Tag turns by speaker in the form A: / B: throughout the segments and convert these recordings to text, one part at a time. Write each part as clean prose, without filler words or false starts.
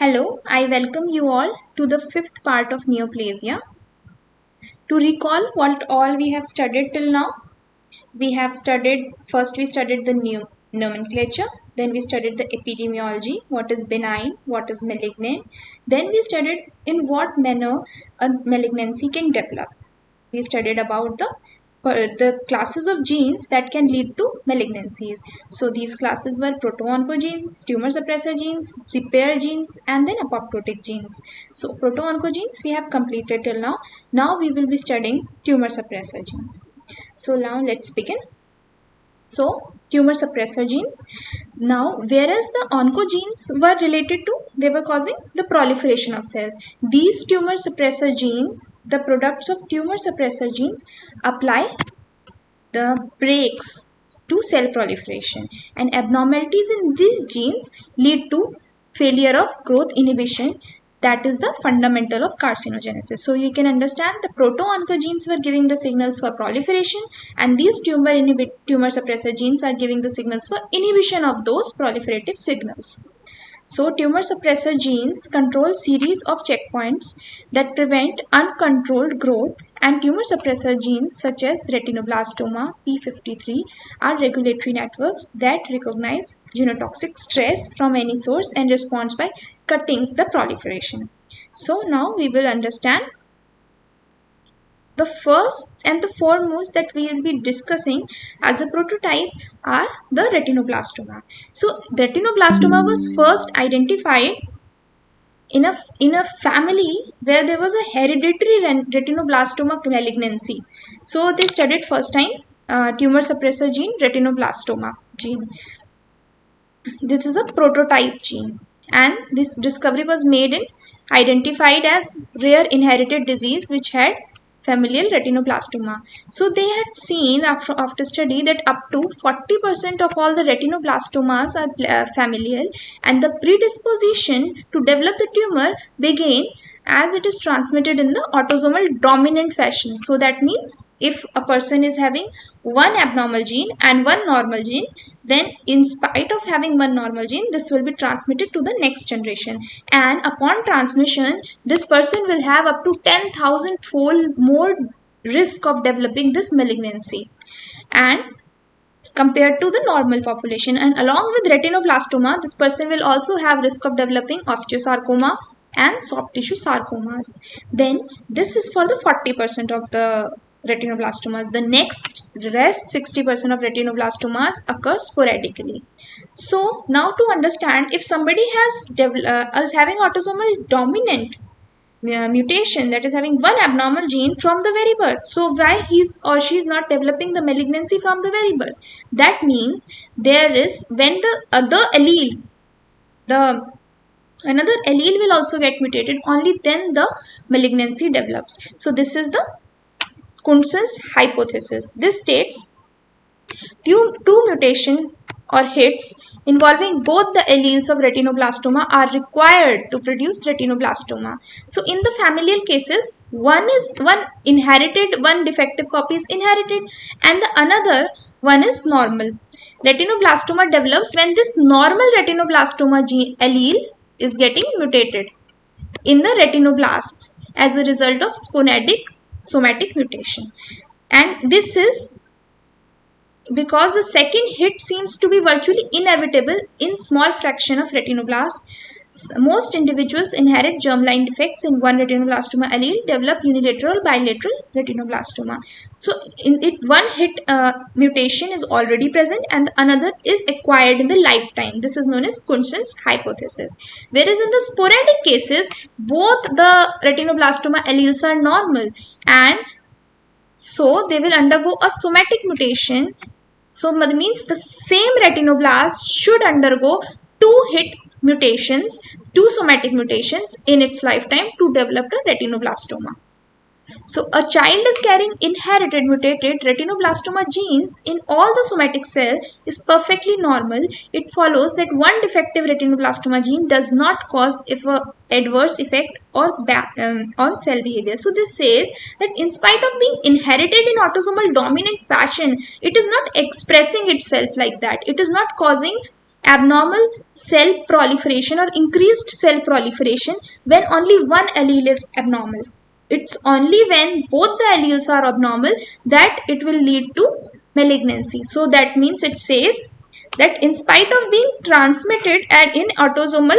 A: Hello, I welcome you all to the fifth part of neoplasia. To recall what all we have studied till now, we studied the new nomenclature, then we studied the epidemiology, what is benign, what is malignant, then we studied in what manner a malignancy can develop. We studied about the classes of genes that can lead to malignancies. So these classes were proto-oncogenes, tumor suppressor genes, repair genes, and then apoptotic genes. So proto-oncogenes we have completed till now. Now we will be studying tumor suppressor genes. So now let's begin. So tumor suppressor genes. Now, whereas the oncogenes were related to, they were causing the proliferation of cells. These tumor suppressor genes, the products of tumor suppressor genes, apply the brakes to cell proliferation, and abnormalities in these genes lead to failure of growth inhibition. That is the fundamental of carcinogenesis. So you can understand the proto-oncogenes were giving the signals for proliferation, and these tumor suppressor genes are giving the signals for inhibition of those proliferative signals. So tumor suppressor genes control series of checkpoints that prevent uncontrolled growth, and tumor suppressor genes such as retinoblastoma, P53 are regulatory networks that recognize genotoxic stress from any source and responds by cutting the proliferation. So now we will understand the first and the foremost that we will be discussing as a prototype are the retinoblastoma. So retinoblastoma was first identified in a family where there was a hereditary retinoblastoma malignancy. So they studied first time tumor suppressor gene, retinoblastoma gene. This is a prototype gene, and this discovery was made in identified as rare inherited disease which had familial retinoblastoma. So they had seen after study that up to 40% of all the retinoblastomas are familial, and the predisposition to develop the tumor began as it is transmitted in the autosomal dominant fashion. So that means if a person is having one abnormal gene and one normal gene, then in spite of having one normal gene, this will be transmitted to the next generation, and upon transmission this person will have up to 10,000 fold more risk of developing this malignancy and compared to the normal population. And along with retinoblastoma, this person will also have risk of developing osteosarcoma and soft tissue sarcomas. Then this is for the 40% of the retinoblastomas. The rest 60% of retinoblastomas occur sporadically. So now to understand, if somebody is having autosomal dominant mutation, that is having one abnormal gene from the very birth, so why he's or she is not developing the malignancy from the very birth? That means there is, when the other allele, another allele will also get mutated, only then the malignancy develops. So this is the Kuntz's hypothesis. This states two mutation or hits involving both the alleles of retinoblastoma are required to produce retinoblastoma. So in the familial cases, one inherited, one defective copy is inherited, and the another one is normal. Retinoblastoma develops when this normal retinoblastoma gene allele is getting mutated in the retinoblasts as a result of sporadic somatic mutation. And this is because the second hit seems to be virtually inevitable in small fraction of retinoblasts. Most individuals inherit germline defects in one retinoblastoma allele, develop unilateral bilateral retinoblastoma. So in it, one hit mutation is already present and another is acquired in the lifetime. This is known as Kuntz's hypothesis. Whereas in the sporadic cases, both the retinoblastoma alleles are normal, and so they will undergo a somatic mutation. So that means the same retinoblast should undergo two hit mutations, two somatic mutations in its lifetime to develop a retinoblastoma. So a child is carrying inherited mutated retinoblastoma genes in all the somatic cell is perfectly normal. It follows that one defective retinoblastoma gene does not cause adverse effect on cell behavior. So this says that in spite of being inherited in autosomal dominant fashion, it is not expressing itself like that. It is not causing abnormal cell proliferation or increased cell proliferation when only one allele is abnormal. It's only when both the alleles are abnormal that it will lead to malignancy. So that means it says that in spite of being transmitted and in autosomal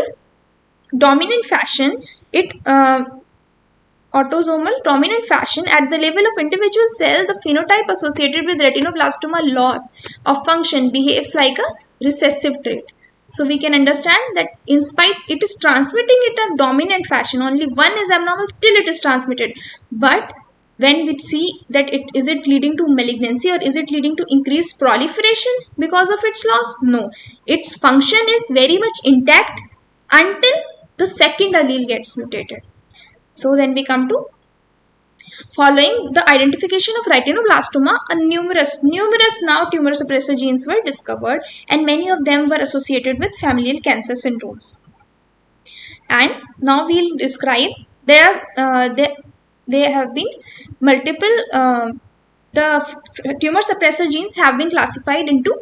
A: dominant fashion, autosomal dominant fashion at the level of individual cell, the phenotype associated with retinoblastoma loss of function behaves like a recessive trait. So we can understand that in spite it is transmitting it in a dominant fashion, only one is abnormal, still it is transmitted. But when we see that is it leading to malignancy or is it leading to increased proliferation because of its loss? No. Its function is very much intact until the second allele gets mutated. So then we come to following the identification of retinoblastoma, numerous now tumor suppressor genes were discovered, and many of them were associated with familial cancer syndromes. And now we'll describe there have been multiple the tumor suppressor genes have been classified into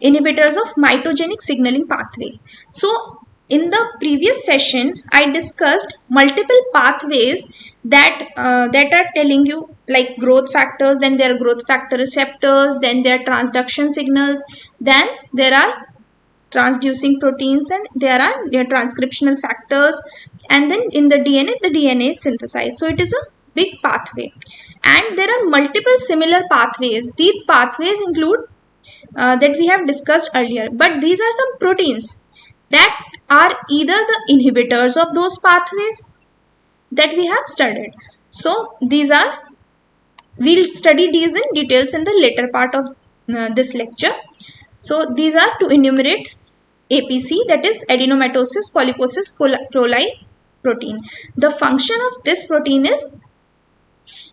A: inhibitors of mitogenic signaling pathway. So in the previous session, I discussed multiple pathways that are telling you like growth factors, then there are growth factor receptors, then there are transduction signals, then there are transducing proteins, and there are transcriptional factors, and then in the DNA is synthesized. So it is a big pathway, and there are multiple similar pathways. These pathways include that we have discussed earlier, but these are some proteins that are either the inhibitors of those pathways that we have studied. So we'll study these in details in the later part of this lecture. So these are to enumerate APC, that is adenomatosis polyposis coli protein. The function of this protein is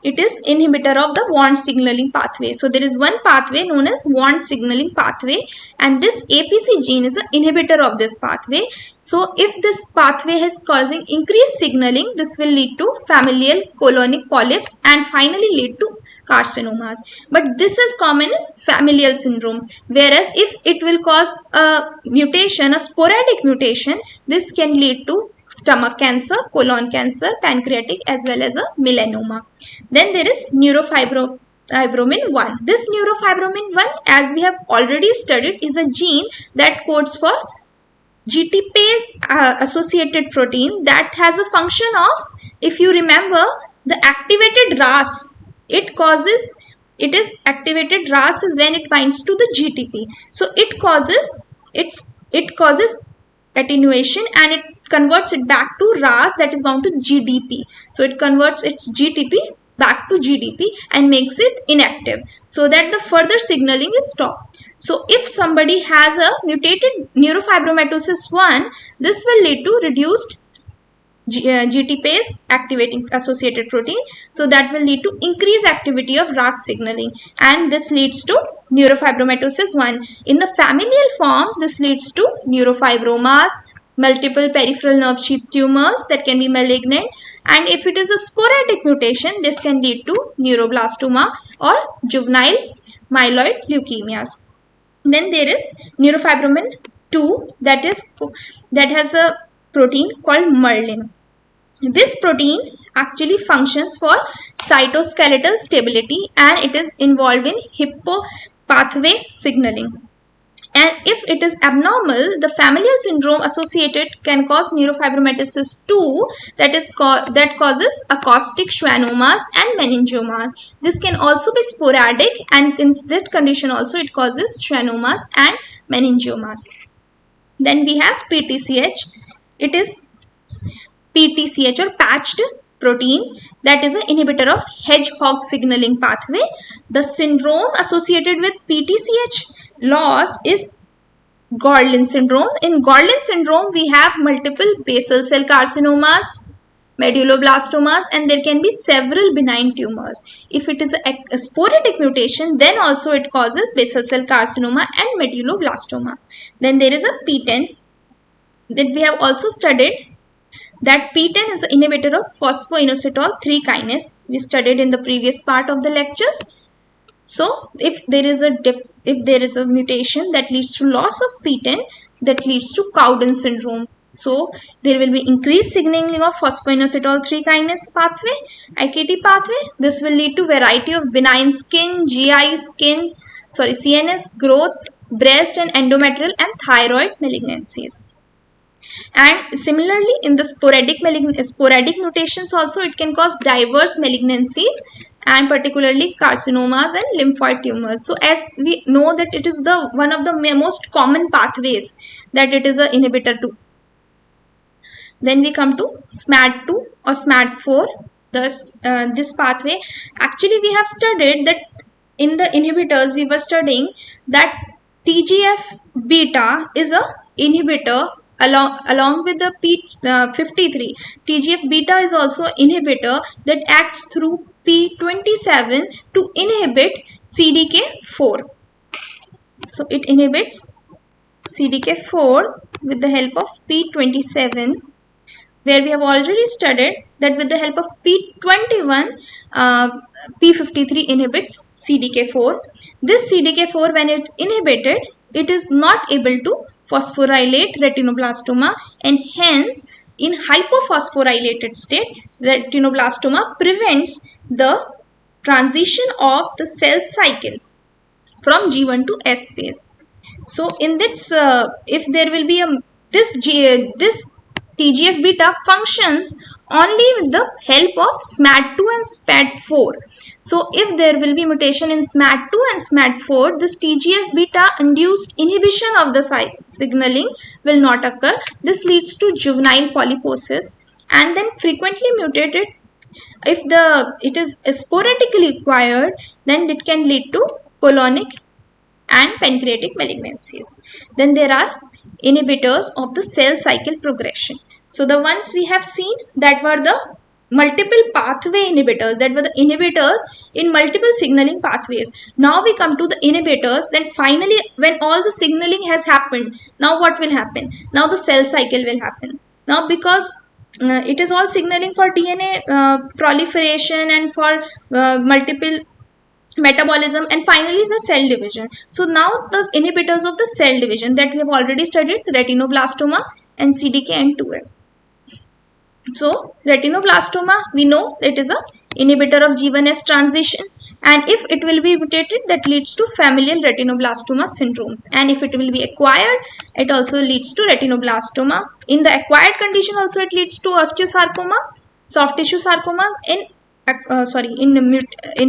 A: it is inhibitor of the Wnt signaling pathway. So there is one pathway known as Wnt signaling pathway, and this APC gene is an inhibitor of this pathway. So if this pathway is causing increased signaling, this will lead to familial colonic polyps and finally lead to carcinomas. But this is common in familial syndromes, whereas if it will cause a mutation, a sporadic mutation, this can lead to stomach cancer, colon cancer, pancreatic, as well as a melanoma. Then there is neurofibromin 1. This neurofibromin 1, as we have already studied, is a gene that codes for GTPase associated protein that has a function of, if you remember, the activated RAS. It is activated RAS is when it binds to the GTP. So it causes attenuation and it converts it back to RAS that is bound to GDP. So it converts its GTP back to GDP and makes it inactive so that the further signaling is stopped. So if somebody has a mutated neurofibromatosis 1, this will lead to reduced GTPase activating associated protein. So that will lead to increased activity of RAS signaling, and this leads to neurofibromatosis 1. In the familial form, this leads to neurofibromas, multiple peripheral nerve sheath tumors that can be malignant, and if it is a sporadic mutation, this can lead to neuroblastoma or juvenile myeloid leukemias. Then there is neurofibromin 2 that has a protein called Merlin. This protein actually functions for cytoskeletal stability and it is involved in hippo pathway signaling. And if it is abnormal, the familial syndrome associated can cause neurofibromatosis 2 that causes acoustic schwannomas and meningiomas. This can also be sporadic, and in this condition also it causes schwannomas and meningiomas. Then we have PTCH. It is PTCH or patched protein that is an inhibitor of hedgehog signaling pathway. The syndrome associated with PTCH loss is Gorlin syndrome. In Gorlin syndrome, we have multiple basal cell carcinomas, medulloblastomas, and there can be several benign tumors. If it is a sporadic mutation, then also it causes basal cell carcinoma and medulloblastoma. Then there is a PTEN that we have also studied. That PTEN is an inhibitor of phosphoinositol 3 kinase. We studied in the previous part of the lectures. So if there is a mutation that leads to loss of PTEN, that leads to Cowden syndrome. So there will be increased signaling of phosphoinositol 3 kinase pathway, IKT pathway. This will lead to variety of benign skin, CNS growths, breast and endometrial and thyroid malignancies. And similarly, in the sporadic mutations also, it can cause diverse malignancies and particularly carcinomas and lymphoid tumors. So as we know that it is the one of the most common pathways that it is an inhibitor to. Then we come to SMAD2 or SMAD4. This pathway, actually we have studied that in the inhibitors we were studying that TGF beta is a inhibitor along with the P53. TGF beta is also inhibitor that acts through P27 to inhibit CDK4. So it inhibits CDK4 with the help of P27, where we have already studied that with the help of P21, P53 inhibits CDK4. This CDK4, when it inhibited, it is not able to phosphorylate retinoblastoma, and hence in hypophosphorylated state, retinoblastoma prevents the transition of the cell cycle from G1 to S phase. So in this, if there will be this TGF beta functions only with the help of SMAD2 and SMAD4. So if there will be mutation in SMAD2 and SMAD4, this TGF beta induced inhibition of the signaling will not occur. This leads to juvenile polyposis, and then frequently mutated. If it is sporadically acquired, then it can lead to colonic and pancreatic malignancies. Then there are inhibitors of the cell cycle progression. So the ones we have seen, that were the multiple pathway inhibitors, that were the inhibitors in multiple signaling pathways. Now we come to the inhibitors. Then finally, when all the signaling has happened, now what will happen? Now the cell cycle will happen. Now because it is all signaling for DNA proliferation and for multiple metabolism and finally the cell division. So now the inhibitors of the cell division that we have already studied, retinoblastoma and CDKN2A. So retinoblastoma, we know that is a inhibitor of G1S transition, and if it will be mutated, that leads to familial retinoblastoma syndromes, and if it will be acquired, it also leads to retinoblastoma. In the acquired condition also it leads to osteosarcoma, soft tissue sarcoma. In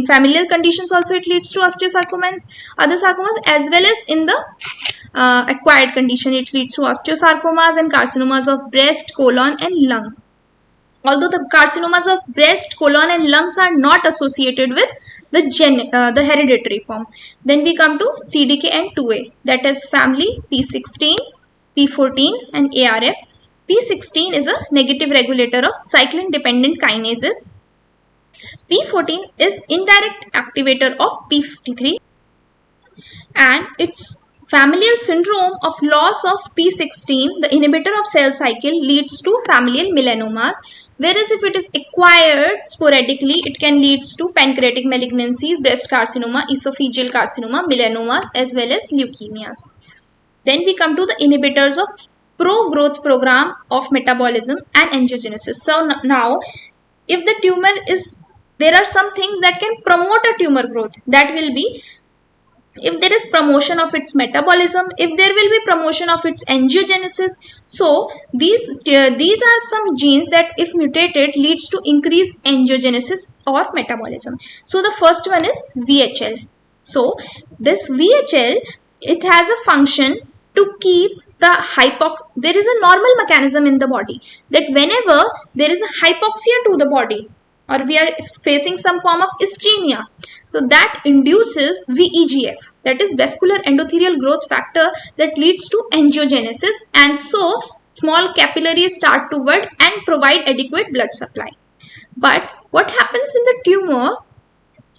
A: familial conditions also it leads to osteosarcoma and other sarcomas, as well as in the acquired condition it leads to osteosarcomas and carcinomas of breast, colon and lung. Although the carcinomas of breast, colon and lungs are not associated with the hereditary form. Then we come to CDKN2A, that is family P16, P14 and ARF. P16 is a negative regulator of cyclin dependent kinases. P14 is indirect activator of P53, and its familial syndrome of loss of P16, the inhibitor of cell cycle, leads to familial melanomas, whereas if it is acquired sporadically, it can lead to pancreatic malignancies, breast carcinoma, esophageal carcinoma, melanomas as well as leukemias. Then we come to the inhibitors of pro-growth program of metabolism and angiogenesis. So now, if the tumor is, there are some things that can promote a tumor growth. That will be if there is promotion of its metabolism, if there will be promotion of its angiogenesis. So these are some genes that if mutated leads to increased angiogenesis or metabolism. So the first one is VHL. So this VHL, it has a function to keep the there is a normal mechanism in the body that whenever there is a hypoxia to the body, or we are facing some form of ischemia, so that induces VEGF, that is vascular endothelial growth factor, that leads to angiogenesis, and so small capillaries start to bud and provide adequate blood supply. But what happens in the tumor,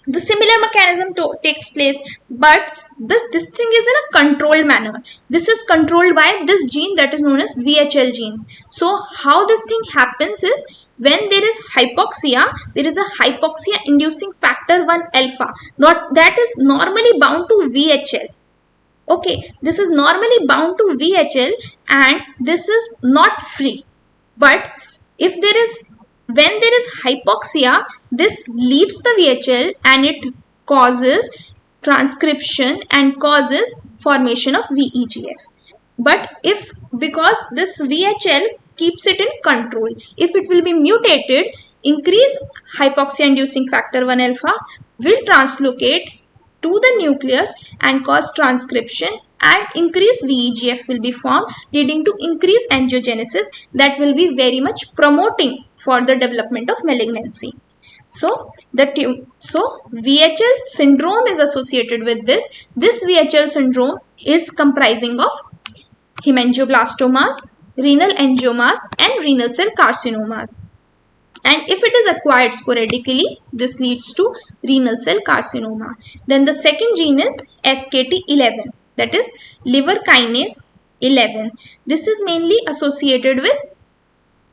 A: the similar mechanism takes place, but this thing is in a controlled manner. This is controlled by this gene that is known as VHL gene. So how this thing happens is, when there is hypoxia, there is a hypoxia inducing factor 1 alpha, that is normally bound to VHL. Okay, this is normally bound to VHL and this is not free. But if there is, when there is hypoxia, this leaves the VHL and it causes transcription and causes formation of VEGF. But if, because this VHL keeps it in control, if it will be mutated, increase hypoxia inducing factor 1 alpha will translocate to the nucleus and cause transcription, and increased VEGF will be formed, leading to increased angiogenesis that will be very much promoting for the development of malignancy. So VHL syndrome is associated with this. This VHL syndrome is comprising of hemangioblastomas, renal angiomas, and renal cell carcinomas. And if it is acquired sporadically, this leads to renal cell carcinoma. Then the second gene is SKT11, that is liver kinase 11. This is mainly associated with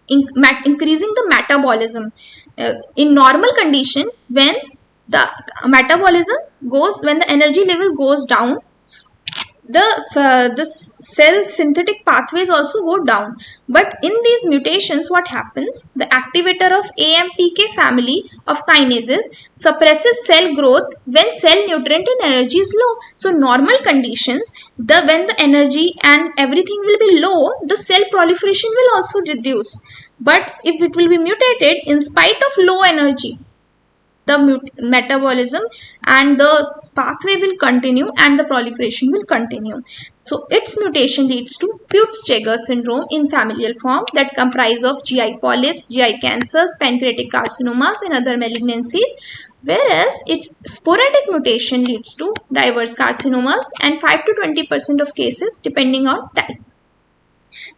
A: increasing the metabolism. In normal condition, when the metabolism goes, when the energy level goes down, the cell synthetic pathways also go down. But in these mutations, what happens? The activator of AMPK family of kinases suppresses cell growth when cell nutrient and energy is low. So normal conditions, when the energy and everything will be low, the cell proliferation will also reduce. But if it will be mutated, in spite of low energy, the metabolism and the pathway will continue and the proliferation will continue. So its mutation leads to Peutz-Jeghers syndrome in familial form that comprise of GI polyps, GI cancers, pancreatic carcinomas and other malignancies, whereas its sporadic mutation leads to diverse carcinomas and 5 to 20% of cases depending on type.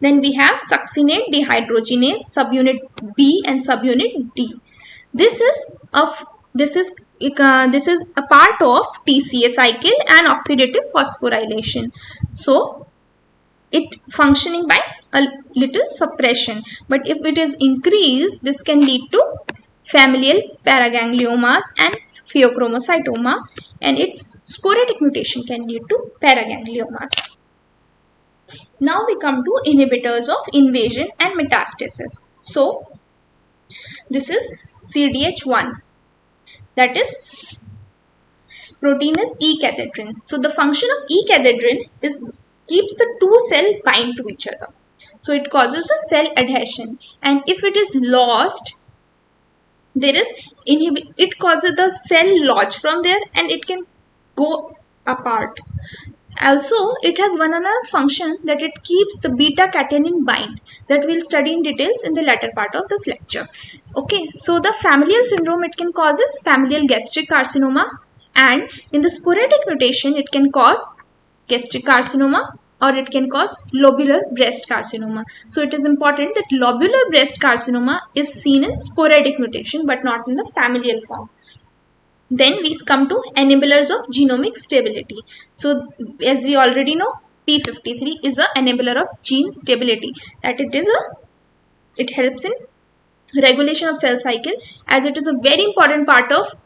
A: Then we have succinate dehydrogenase subunit B and subunit D. This is a part of TCA cycle and oxidative phosphorylation. So it functioning by a little suppression. But if it is increased, this can lead to familial paragangliomas and pheochromocytoma, and its sporadic mutation can lead to paragangliomas. Now we come to inhibitors of invasion and metastasis. So this is CDH1, that is protein is E-cadherin. So the function of E-cadherin is keeps the two cells bind to each other. So it causes the cell adhesion, and if it is lost, there is it causes the cell lodge from there and it can go apart. Also, it has one another function, that it keeps the beta-catenin bind, that we'll study in details in the latter part of this lecture. Okay, so the familial syndrome, it can causes familial gastric carcinoma, and in the sporadic mutation, it can cause gastric carcinoma or it can cause lobular breast carcinoma. So it is important that lobular breast carcinoma is seen in sporadic mutation but not in the familial form. Then we come to enablers of genomic stability. So as we already know, P53 is an enabler of gene stability, that it helps in regulation of cell cycle, as it is a very important part of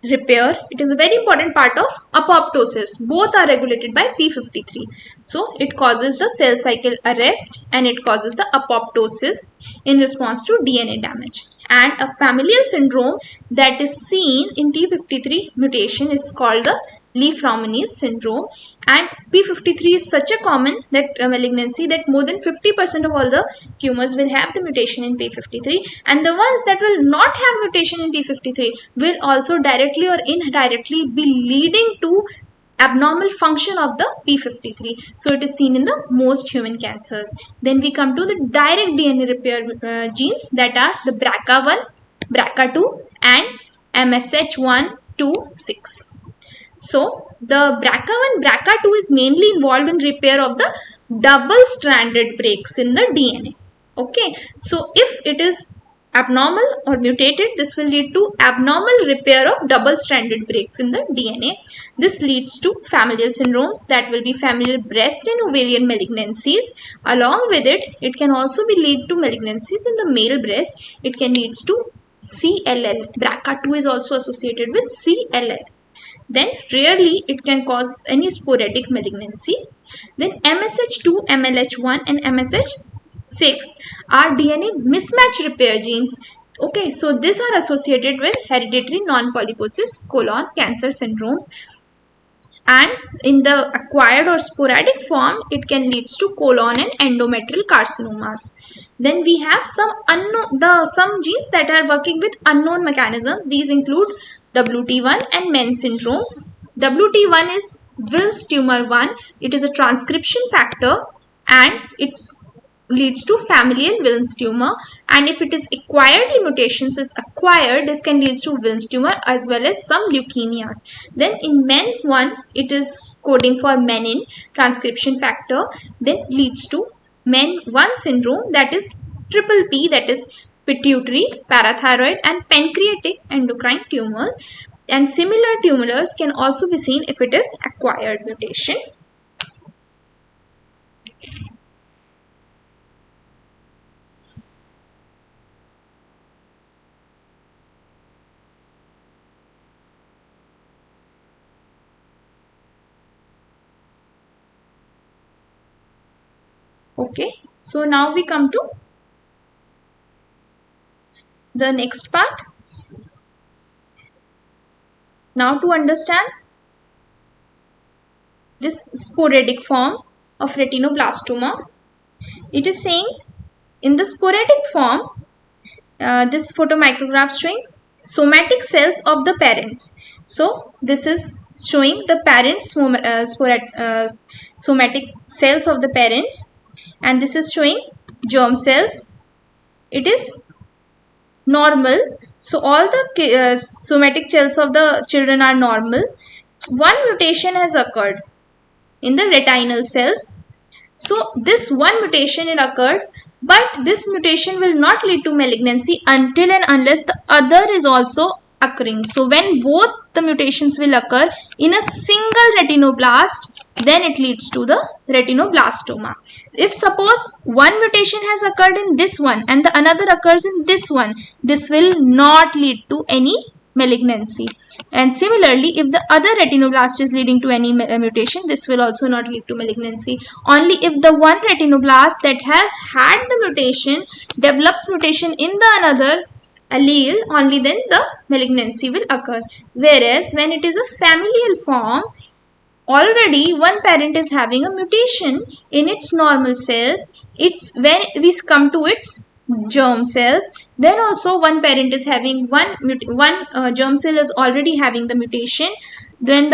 A: repair. It is a very important part of apoptosis. Both are regulated by P53. So it causes the cell cycle arrest and it causes the apoptosis in response to DNA damage. And a familial syndrome that is seen in P53 mutation is called the Li-Fraumeni syndrome, and P53 is such a common malignancy that more than 50% of all the tumors will have the mutation in P53, and the ones that will not have mutation in P53 will also directly or indirectly be leading to abnormal function of the P53. So it is seen in the most human cancers. Then we come to the direct DNA repair genes, that are the BRCA1, BRCA2 and MSH126. So the BRCA1, BRCA2 is mainly involved in repair of the double-stranded breaks in the DNA. Okay, so if it is abnormal or mutated, this will lead to abnormal repair of double-stranded breaks in the DNA. This leads to familial syndromes, that will be familial breast and ovarian malignancies. Along with it, it can also be lead to malignancies in the male breast. It can lead to CLL. BRCA2 is also associated with CLL. then rarely it can cause any sporadic malignancy. Then MSH2, MLH1 and MSH6 are DNA mismatch repair genes. Okay, so these are associated with hereditary non-polyposis colon cancer syndromes, and in the acquired or sporadic form it can lead to colon and endometrial carcinomas. Then we have some some genes that are working with unknown mechanisms. These include WT1 and MEN syndromes. WT1 is Wilms tumor 1. It is a transcription factor and it's leads to familial Wilms tumor, and if it is acquiredly mutations is acquired, this can lead to Wilms tumor as well as some leukemias. Then in MEN1 it is coding for menin transcription factor, then leads to MEN1 syndrome, that is triple P, that is pituitary, parathyroid and pancreatic endocrine tumors, and similar tumors can also be seen if it is acquired mutation. Okay, so now we come to the next part. Now to understand this sporadic form of retinoblastoma, it is saying in the sporadic form, this photomicrograph showing somatic cells of the parents. So this is showing the parents somatic cells of the parents, and this is showing germ cells. It is normal, so all the somatic cells of the children are normal. One mutation has occurred in the retinal cells. So this one mutation is occurred, but this mutation will not lead to malignancy until and unless the other is also occurring. So when both the mutations will occur in a single retinoblast, then it leads to the retinoblastoma. If suppose one mutation has occurred in this one and the another occurs in this one, this will not lead to any malignancy. And similarly, if the other retinoblast is leading to any mutation, this will also not lead to malignancy. Only if the one retinoblast that has had the mutation develops mutation in the another allele, only then the malignancy will occur. Whereas when it is a familial form, already one parent is having a mutation in its normal cells. It's when we come to its germ cells, then also one parent is having one germ cell is already having the mutation. Then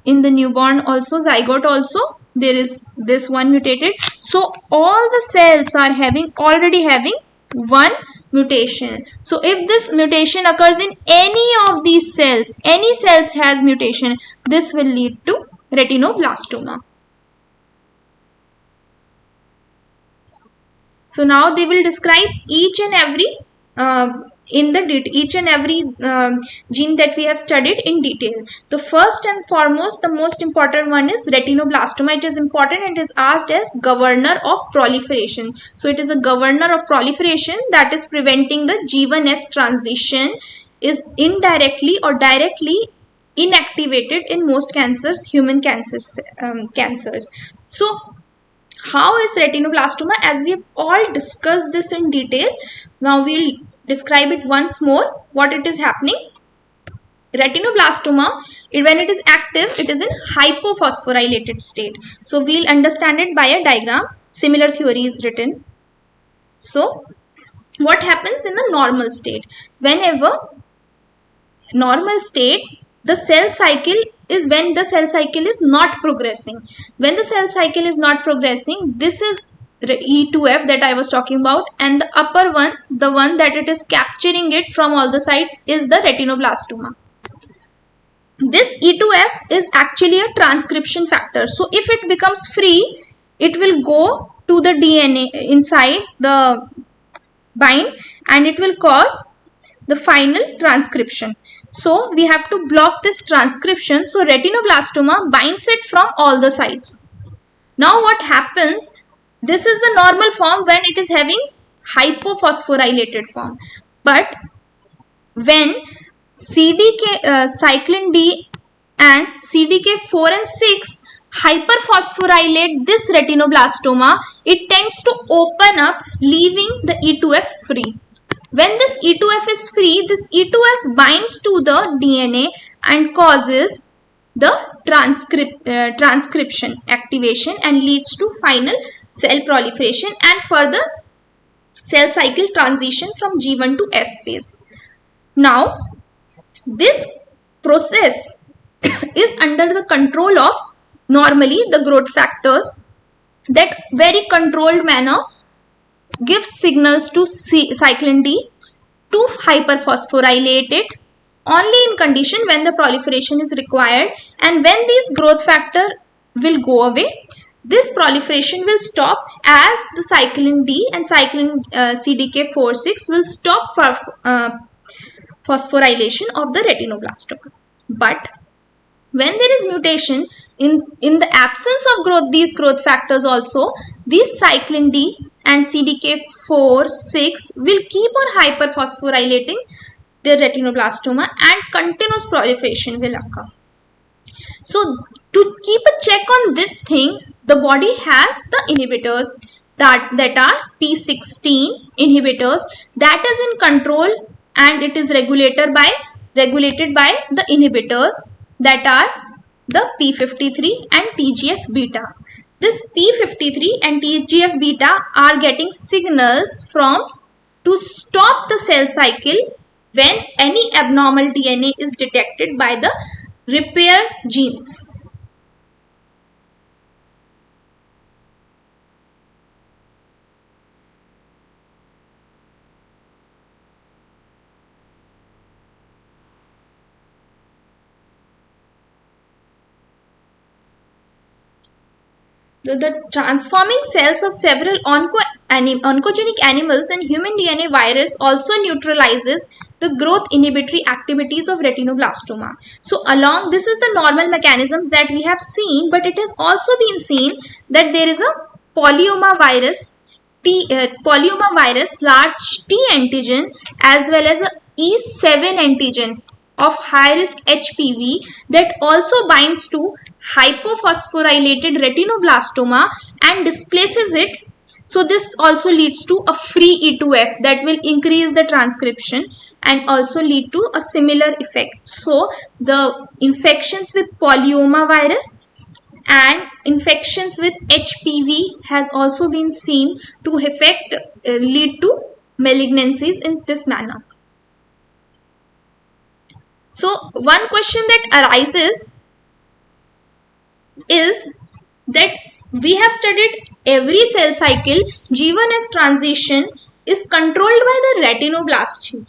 A: in the newborn also, zygote also, there is this one mutated. So all the cells are already having one mutation. So if this mutation occurs in any of these cells, any cells has mutation, this will lead to retinoblastoma. So now they will describe each and every gene that we have studied in detail. The first and foremost, the most important one is retinoblastoma. It is important. It is asked as governor of proliferation. So it is a governor of proliferation that is preventing the G1S transition, is indirectly or directly inactivated in most cancers, human cancers. So how is retinoblastoma? As we have all discussed this in detail, now we'll describe it once more what it is happening. Retinoblastoma, when it is active, it is in hypophosphorylated state. So we'll understand it by a diagram. Similar theory is written. So what happens in the normal state? Whenever normal state, the cell cycle is when the cell cycle is not progressing. When the cell cycle is not progressing, this is E2F that I was talking about, and the upper one, the one that it is capturing it from all the sides, is the retinoblastoma. This E2F is actually a transcription factor. So if it becomes free, it will go to the DNA inside the bind and it will cause the final transcription. So we have to block this transcription. So retinoblastoma binds it from all the sides. Now what happens? This is the normal form when it is having hypophosphorylated form. But when CDK cyclin D and CDK4 and 6 hyperphosphorylate this retinoblastoma. It tends to open up, leaving the E2F free. When this E2F is free, this E2F binds to the DNA and causes the transcription activation and leads to final cell proliferation and further cell cycle transition from G1 to S phase. Now, this process is under the control of normally the growth factors that very controlled manner gives signals to cyclin D to hyperphosphorylate it only in condition when the proliferation is required, and when these growth factor will go away, this proliferation will stop as the cyclin D and cyclin CDK4/6 will stop phosphorylation of the retinoblastoma. But when there is mutation in the absence of these growth factors also, these cyclin D and CDK4/6 will keep on hyperphosphorylating the retinoblastoma and continuous proliferation will occur. So to keep a check on this thing, the body has the inhibitors that are P16 inhibitors that is in control, and it is regulated by the inhibitors that are the P53 and TGF beta. This P53 and TGF beta are getting signals to stop the cell cycle when any abnormal DNA is detected by the repair genes. The transforming cells of several oncogenic animals and human DNA virus also neutralizes the growth inhibitory activities of retinoblastoma. So this is the normal mechanisms that we have seen, but it has also been seen that there is a polyoma virus large T antigen as well as a E7 antigen of high risk HPV that also binds to hypophosphorylated retinoblastoma and displaces it. So this also leads to a free E2F that will increase the transcription and also lead to a similar effect. So the infections with polyoma virus and infections with HPV has also been seen to lead to malignancies in this manner. So one question that arises is that we have studied every cell cycle G1S transition is controlled by the retinoblast gene,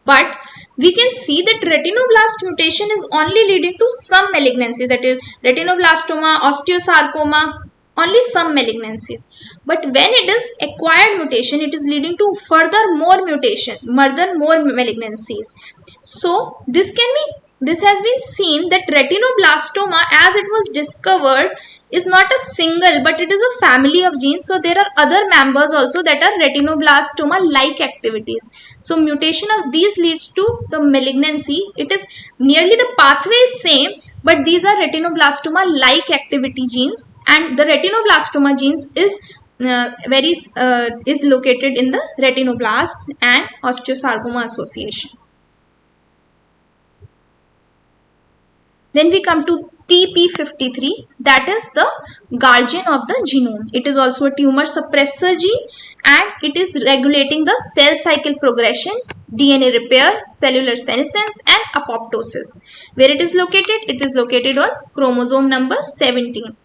A: but we can see that retinoblast mutation is only leading to some malignancy, that is retinoblastoma, osteosarcoma, only some malignancies. But when it is acquired mutation, it is leading to further more malignancies. So this has been seen that retinoblastoma, as it was discovered, is not a single but it is a family of genes. So there are other members also that are retinoblastoma like activities. So mutation of these leads to the malignancy. It is nearly the pathway is same, but these are retinoblastoma like activity genes, and the retinoblastoma genes is located in the retinoblasts and osteosarcoma association. Then we come to TP53, that is the guardian of the genome. It is also a tumor suppressor gene and it is regulating the cell cycle progression, DNA repair, cellular senescence and apoptosis. Where it is located? It is located on chromosome number 17.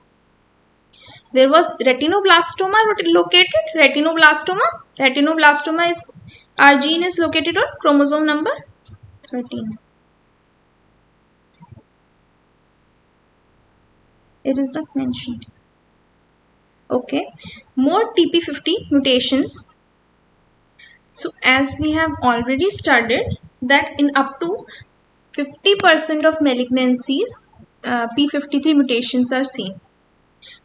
A: There was retinoblastoma located. Retinoblastoma is, our gene is located on chromosome number 13. It is not mentioned. Okay, more TP50 mutations. So as we have already studied that in up to 50% of malignancies, P53 mutations are seen.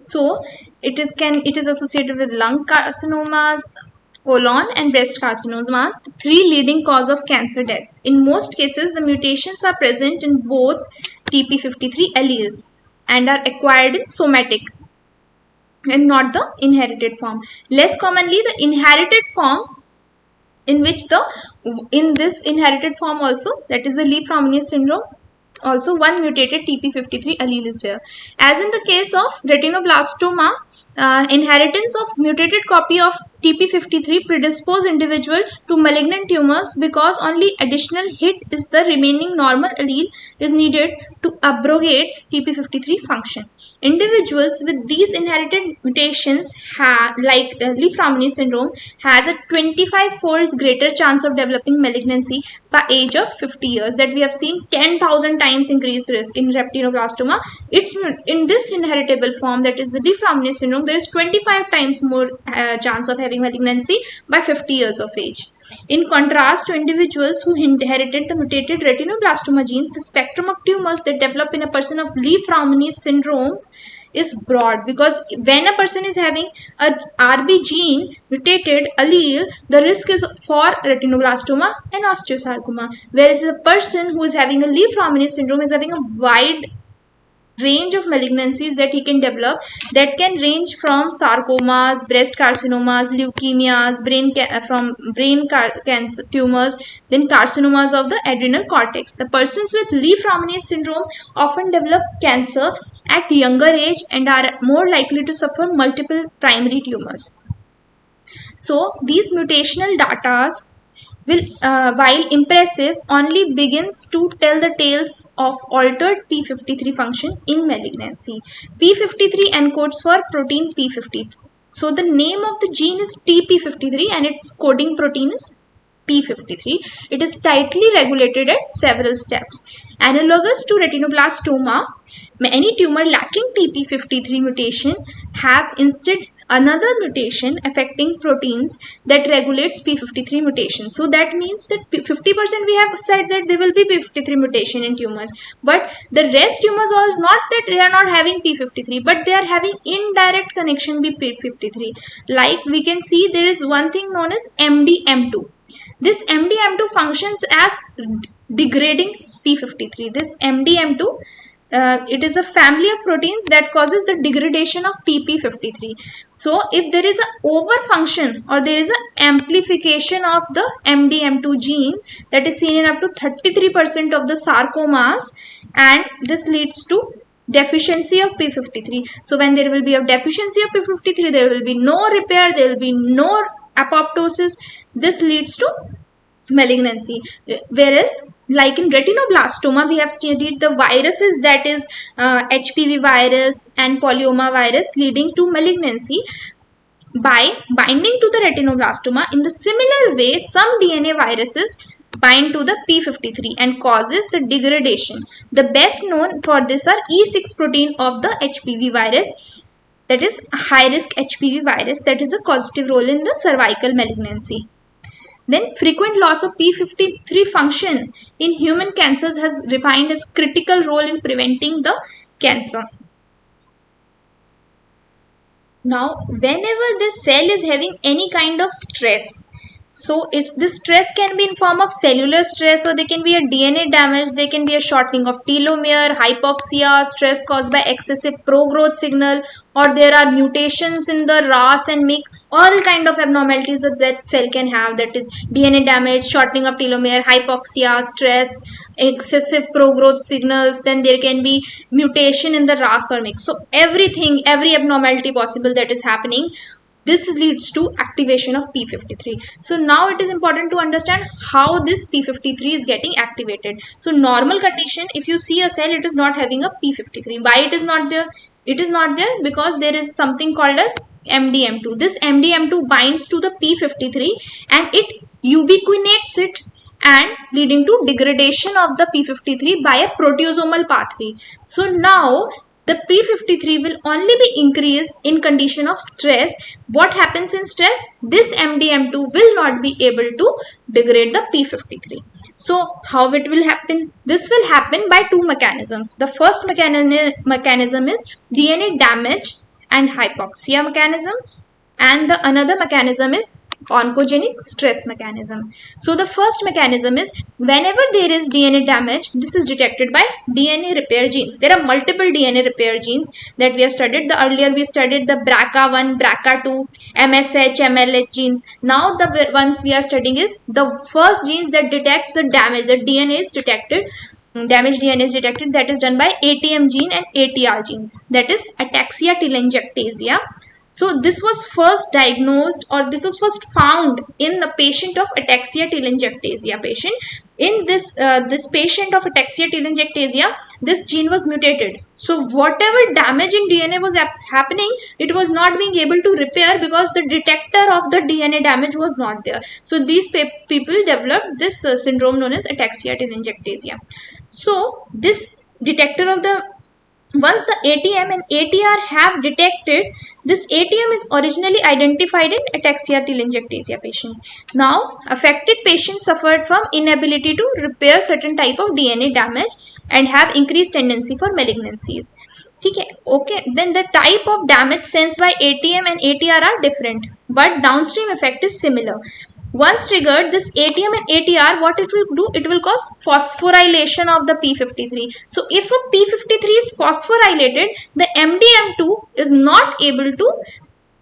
A: So it is associated with lung carcinomas, colon and breast carcinomas, the three leading cause of cancer deaths. In most cases, the mutations are present in both TP53 alleles and are acquired in somatic and not the inherited form. Less commonly, the inherited form, in which in this inherited form also, that is the Lee-Fraumenius syndrome, also one mutated TP53 allele is there. As in the case of retinoblastoma, inheritance of mutated copy of TP53 predispose individual to malignant tumors because only additional hit is the remaining normal allele is needed to abrogate TP53 function. Individuals with these inherited mutations like Lee-Fraumenius syndrome has a 25-fold greater chance of developing malignancy by age of 50 years, that we have seen 10,000 times increased risk in retinoblastoma. It's in this inheritable form, that is the Lee-Fraumenius syndrome, there is 25 times more chance of having malignancy by 50 years of age. In contrast to individuals who inherited the mutated retinoblastoma genes, the spectrum of tumors that develop in a person of Lee-Fraumenius syndromes is broad, because when a person is having a RB gene mutated allele, the risk is for retinoblastoma and osteosarcoma, whereas a person who is having a Lee-Fraumenius syndrome is having a wide range of malignancies that he can develop, that can range from sarcomas, breast carcinomas, leukemias, brain cancer tumors, then carcinomas of the adrenal cortex. The persons with Lee-Fraumenius syndrome often develop cancer at younger age and are more likely to suffer multiple primary tumors. So these mutational data will, while impressive, only begins to tell the tales of altered P53 function in malignancy. P53 encodes for protein P53. So the name of the gene is TP53 and its coding protein is P53. It is tightly regulated at several steps. Analogous to retinoblastoma, any tumor lacking TP53 mutation have instead another mutation affecting proteins that regulates P53 mutation. So that means that 50% we have said that there will be P53 mutation in tumors, but the rest tumors are not that they are not having P53, but they are having indirect connection with P53. Like we can see, there is one thing known as MDM2. This MDM2 functions as degrading P53. This MDM2, it is a family of proteins that causes the degradation of TP53. So if there is an overfunction or there is an amplification of the MDM2 gene, that is seen in up to 33% of the sarcomas, and this leads to deficiency of P53. So when there will be a deficiency of P53, there will be no repair, there will be no apoptosis. This leads to malignancy. Whereas like in retinoblastoma, we have studied the viruses, that is HPV virus and polyoma virus, leading to malignancy by binding to the retinoblastoma. In the similar way, some DNA viruses bind to the P53 and causes the degradation. The best known for this are E6 protein of the HPV virus, that is high risk HPV virus, that is a causative role in the cervical malignancy. Then frequent loss of P53 function in human cancers has defined as critical role in preventing the cancer. Now, whenever this cell is having any kind of stress, so this stress can be in form of cellular stress, or they can be a DNA damage, they can be a shortening of telomere, hypoxia, stress caused by excessive pro-growth signal, or there are mutations in the RAS and MYC, all kind of abnormalities that cell can have, that is DNA damage, shortening of telomere, hypoxia, stress, excessive pro-growth signals, then there can be mutation in the RAS or MYC. So everything, every abnormality possible that is happening, this leads to activation of P53. So now it is important to understand how this P53 is getting activated. So normal condition, if you see a cell, it is not having a P53. Why it is not there? It is not there because there is something called as MDM2. This MDM2 binds to the P53 and it ubiquinates it, and leading to degradation of the P53 by a proteasomal pathway. So now the P53 will only be increased in condition of stress. What happens in stress? This MDM2 will not be able to degrade the P53. So how it will happen? This will happen by two mechanisms. The first mechanism is DNA damage and hypoxia mechanism, and the another mechanism is oncogenic stress mechanism. So the first mechanism is whenever there is DNA damage, this is detected by DNA repair genes. There are multiple DNA repair genes that we have studied. The earlier we studied the BRCA1, BRCA2, MSH, MLH genes. Now the ones we are studying is the first genes that detects the damage. The DNA is detected. Damaged DNA is detected, that is done by ATM gene and ATR genes, that is ataxia telangiectasia. So this was first diagnosed, or this was first found in the patient of ataxia telangiectasia patient. In this patient of ataxia telangiectasia, this gene was mutated. So whatever damage in DNA was happening, it was not being able to repair because the detector of the DNA damage was not there. So these people developed this syndrome known as ataxia telangiectasia. So this detector of the, once the ATM and ATR have detected, this ATM is originally identified in ataxia telangiectasia patients. Now, affected patients suffered from inability to repair certain type of DNA damage and have increased tendency for malignancies. Okay, then the type of damage sensed by ATM and ATR are different, but downstream effect is similar. Once triggered, this ATM and ATR, what it will do? It will cause phosphorylation of the P53. So if a P53 is phosphorylated, the MDM2 is not able to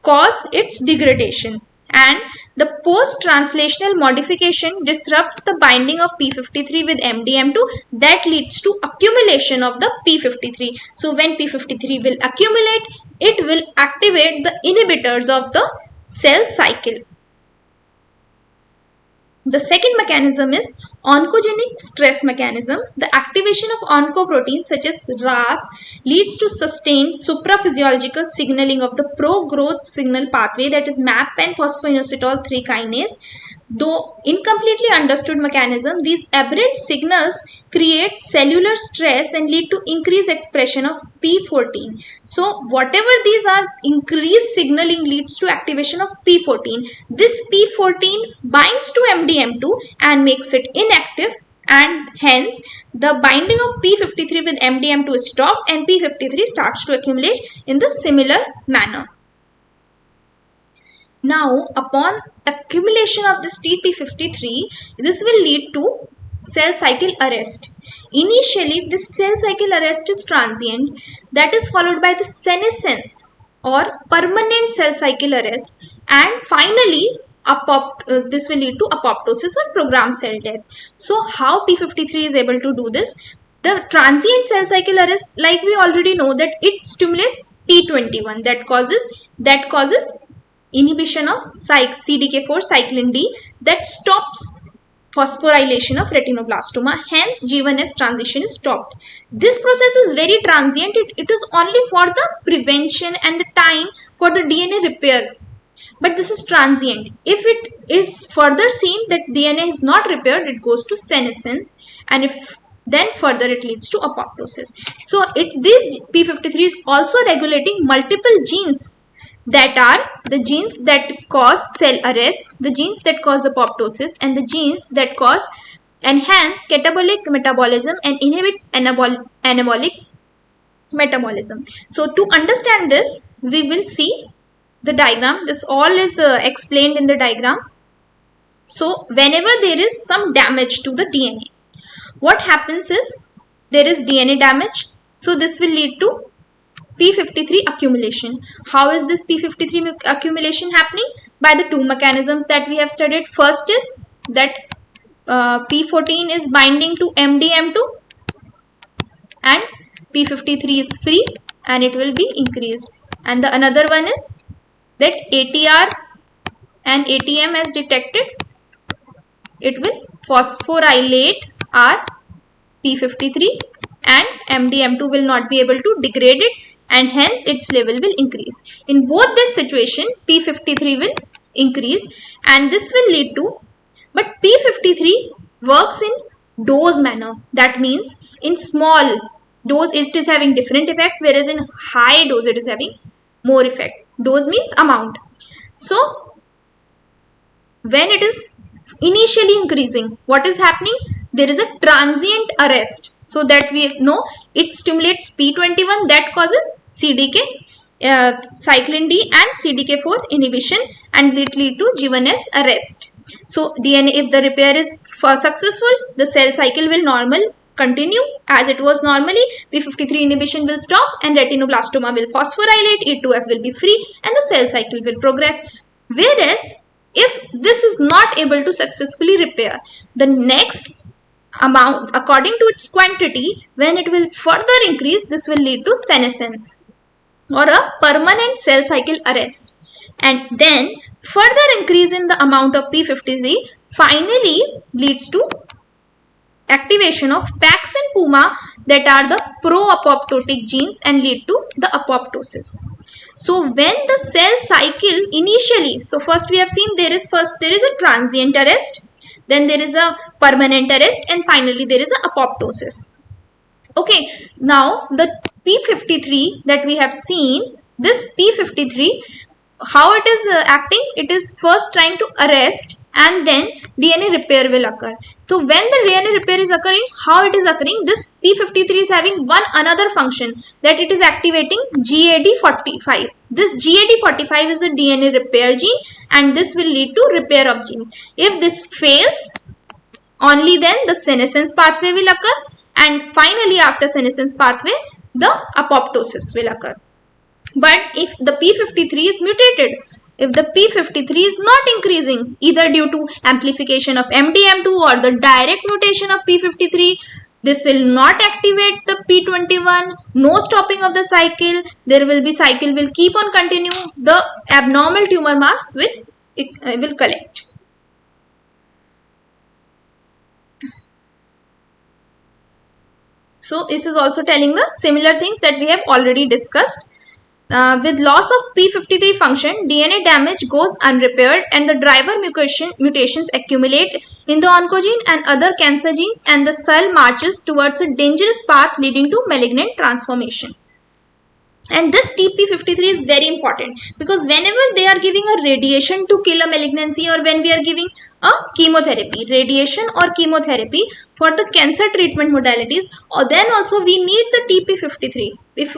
A: cause its degradation, and the post-translational modification disrupts the binding of P53 with MDM2, that leads to accumulation of the P53. So when P53 will accumulate, it will activate the inhibitors of the cell cycle. The second mechanism is oncogenic stress mechanism. The activation of oncoproteins such as RAS leads to sustained supraphysiological signaling of the pro-growth signal pathway, that is MAP and phosphoinositol 3 kinase. Though incompletely understood mechanism, these aberrant signals create cellular stress and lead to increased expression of P14. So whatever these are, increased signaling leads to activation of P14. This P14 binds to MDM2 and makes it inactive, and hence the binding of P53 with MDM2 is stopped and P53 starts to accumulate in the similar manner. Now, upon accumulation of this TP53, this will lead to cell cycle arrest. Initially, this cell cycle arrest is transient, that is followed by the senescence or permanent cell cycle arrest, and finally this will lead to apoptosis or programmed cell death. So how P53 is able to do this? The transient cell cycle arrest, like we already know that it stimulates P21, that causes inhibition of CDK4 cyclin D, that stops phosphorylation of retinoblastoma. Hence G1S transition is stopped. This process is very transient. It is only for the prevention and the time for the DNA repair, but this is transient. If it is further seen that DNA is not repaired, it goes to senescence, and if then further it leads to apoptosis. So this P53 is also regulating multiple genes, that are the genes that cause cell arrest, the genes that cause apoptosis, and the genes that cause enhance catabolic metabolism and inhibits anabolic metabolism. So to understand this, we will see the diagram. This all is explained in the diagram. So whenever there is some damage to the DNA, what happens is there is DNA damage. So this will lead to P53 accumulation. How is this P53 accumulation happening? By the two mechanisms that we have studied. First is that P14 is binding to MDM2 and P53 is free and it will be increased. And the another one is that ATR and ATM as detected, it will phosphorylate our P53 and MDM2 will not be able to degrade it, and hence its level will increase. In both this situation, P53 will increase and this will lead to, but P53 works in dose manner. That means in small dose it is having different effect, whereas in high dose it is having more effect. Dose means amount. So when it is initially increasing, what is happening? There is a transient arrest. So that we know it stimulates P21, that causes CDK, cyclin D and CDK4 inhibition, and it lead to G1S arrest. So DNA, if the repair is successful, the cell cycle will continue as it was normally. p53 inhibition will stop and retinoblastoma will phosphorylate, E2F will be free, and the cell cycle will progress. Whereas if this is not able to successfully repair, the next amount according to its quantity, when it will further increase, this will lead to senescence or a permanent cell cycle arrest, and then further increase in the amount of p53 finally leads to activation of PAX and PUMA, that are the pro-apoptotic genes, and lead to the apoptosis. So when the cell cycle initially, so first we have seen there is a transient arrest, then there is a permanent arrest, and finally there is a apoptosis. Okay, now the p53 that we have seen, this p53, how it is acting, it is first trying to arrest and then DNA repair will occur. So when the DNA repair is occurring, how it is occurring, this p53 is having one another function, that it is activating GAD45. This GAD45 is a DNA repair gene, and this will lead to repair of gene. If this fails, only then the senescence pathway will occur, and finally after senescence pathway, the apoptosis will occur. But if the p53 is mutated, if the p53 is not increasing, either due to amplification of MDM2 or the direct mutation of p53, this will not activate the p21, no stopping of the cycle, cycle will keep on continue, the abnormal tumor mass will collect. So this is also telling the similar things that we have already discussed. With loss of p53 function, DNA damage goes unrepaired and the driver mutations accumulate in the oncogene and other cancer genes, and the cell marches towards a dangerous path leading to malignant transformation. And this TP53 is very important, because whenever they are giving a radiation to kill a malignancy, or when we are giving a chemotherapy, radiation or chemotherapy for the cancer treatment modalities, or then also we need the TP53. If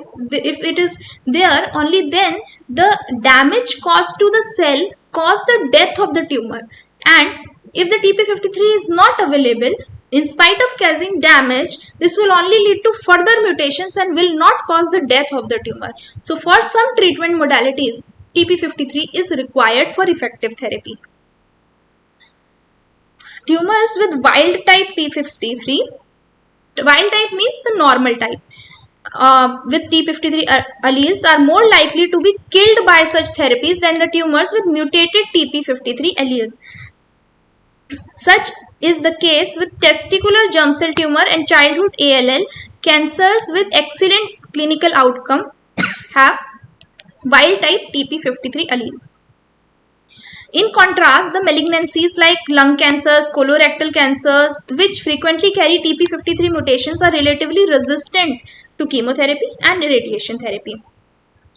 A: it is there, only then the damage caused to the cell cause the death of the tumor. And if the TP53 is not available, in spite of causing damage, this will only lead to further mutations and will not cause the death of the tumor. So for some treatment modalities, TP53 is required for effective therapy. Tumors with wild type TP53, wild type means the normal type, with TP53 alleles are more likely to be killed by such therapies than the tumors with mutated TP53 alleles. Such is the case with testicular germ cell tumor and childhood ALL. Cancers with excellent clinical outcome have wild type TP53 alleles. In contrast, the malignancies like lung cancers, colorectal cancers, which frequently carry TP53 mutations, are relatively resistant to chemotherapy and radiation therapy.